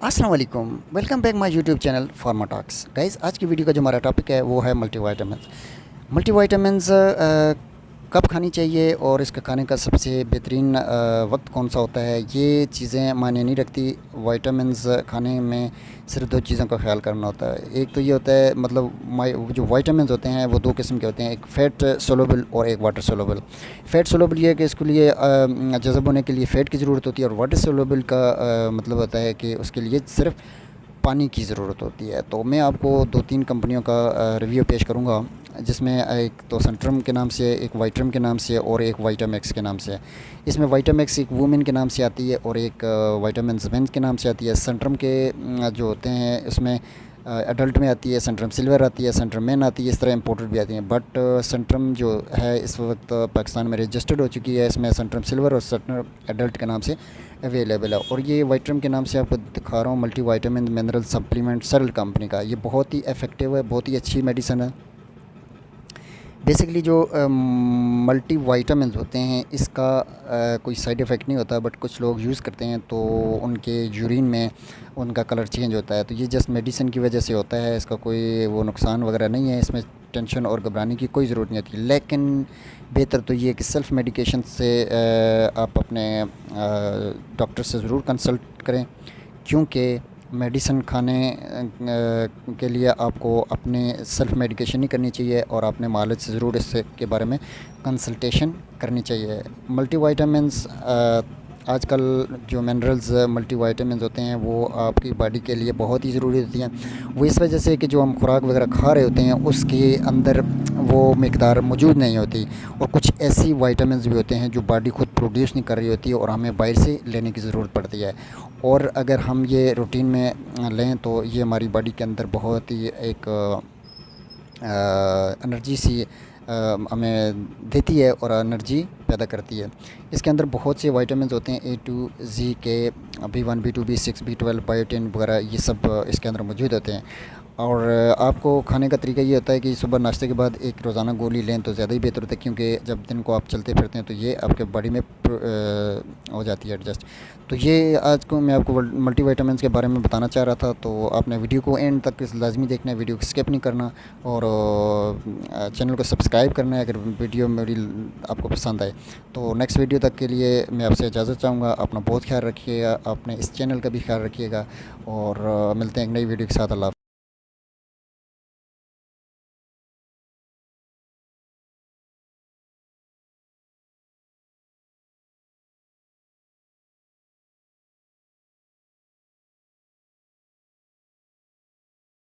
अस्सलाम वालेकुम, welcome back my YouTube channel pharma talks. Guys, आज की वीडियो का जो हमारा टॉपिक है वो है मल्टीविटामिन्स। मल्टीविटामिन्स कब खानी चाहिए और इसका खाने का सबसे बेहतरीन वक्त कौन सा होता है, ये चीज़ें मायने नहीं रखती। विटामिन्स खाने में सिर्फ दो चीज़ों का ख्याल करना होता है। एक तो ये होता है, मतलब जो विटामिन्स होते हैं वो दो किस्म के होते हैं, एक फ़ैट सोलुबल और एक वाटर सोलुबल। फ़ैट सोलुबल ये है कि इसके लिए जज़ब होने के लिए फ़ैट की ज़रूरत होती है, और वाटर सोलुबल का मतलब होता है कि उसके लिए सिर्फ पानी की ज़रूरत होती है। तो मैं आपको दो तीन कंपनियों का रिव्यू पेश करूंगा, जिसमें एक तो सेंट्रम के नाम से, एक वाइट्रम के नाम से और एक वाइटामेक्स के नाम से। इसमें वाइटामेक्स एक वुमेन के नाम से आती है और एक वाइटामिन्स मेन के नाम से आती है। सेंट्रम के जो होते हैं इसमें एडल्ट में आती है, सेंट्रम सिल्वर आती है, सेंट्रम मेन आती है, इस तरह इंपोर्टेड भी आती हैं। बट सेंट्रम जो है इस वक्त पाकिस्तान में रजिस्टर्ड हो चुकी है। इसमें सेंट्रम सिल्वर और सेंट्रम एडल्ट के नाम से अवेलेबल है। और ये वाइट्रम के नाम से आपको दिखा रहा हूँ, मल्टी वाइटामिन मिनरल सप्लीमेंट सरल कंपनी का। ये बहुत ही इफ़ेक्टिव है, बहुत ही अच्छी मेडिसिन है। बेसिकली जो मल्टी वाइटामिन्स होते हैं इसका कोई साइड इफ़ेक्ट नहीं होता, बट कुछ लोग यूज़ करते हैं तो उनके यूरिन में उनका कलर चेंज होता है। तो ये जस्ट मेडिसिन की वजह से होता है, इसका कोई वो नुकसान वगैरह नहीं है। इसमें टेंशन और घबराने की कोई ज़रूरत नहीं होती। लेकिन बेहतर तो ये कि सेल्फ़ मेडिकेशन से आप अपने डॉक्टर से ज़रूर कंसल्ट करें, क्योंकि मेडिसिन खाने के लिए आपको अपने सेल्फ़ मेडिकेशन नहीं करनी चाहिए, और आपने मालिज से ज़रूर इससे के बारे में कंसल्टेशन करनी चाहिए। मल्टीविटामिन्स आजकल जो मिनरल्स मल्टीविटामिन्स होते हैं वो आपकी बॉडी के लिए बहुत ही ज़रूरी होती हैं। वो इस वजह से कि जो हम खुराक वगैरह खा रहे होते हैं उसके अंदर वो मकदार मौजूद नहीं होती, और कुछ ऐसी विटामिन्स भी होते हैं जो बॉडी खुद प्रोड्यूस नहीं कर रही होती है और हमें बाहर से लेने की ज़रूरत पड़ती है। और अगर हम ये रूटीन में लें तो ये हमारी बॉडी के अंदर बहुत ही एक एनर्जी सी हमें देती है और एनर्जी पैदा करती है। इसके अंदर बहुत से विटामिन्स होते हैं, ए टू जी के, B1 B2 B6 B12 biotin वगैरह, ये सब इसके अंदर मौजूद होते हैं। और आपको खाने का तरीका ये होता है कि सुबह नाश्ते के बाद एक रोज़ाना गोली लें तो ज़्यादा ही बेहतर होता है, क्योंकि जब दिन को आप चलते फिरते हैं तो ये आपके बॉडी में हो जाती है एडजस्ट। तो ये आज को मैं आपको मल्टीविटामिन्स के बारे में बताना चाह रहा था। तो आपने वीडियो को एंड तक लाजमी देखना है, वीडियो को स्किप नहीं करना, और चैनल को सब्सक्राइब करना है अगर वीडियो मेरी आपको पसंद आए। तो नेक्स्ट वीडियो तक के लिए मैं आपसे इजाज़त चाहूँगा। अपना बहुत ख्याल रखिएगा, अपने इस चैनल का भी ख्याल रखिएगा, और मिलते हैं एक नई वीडियो के साथ। अल्लाह।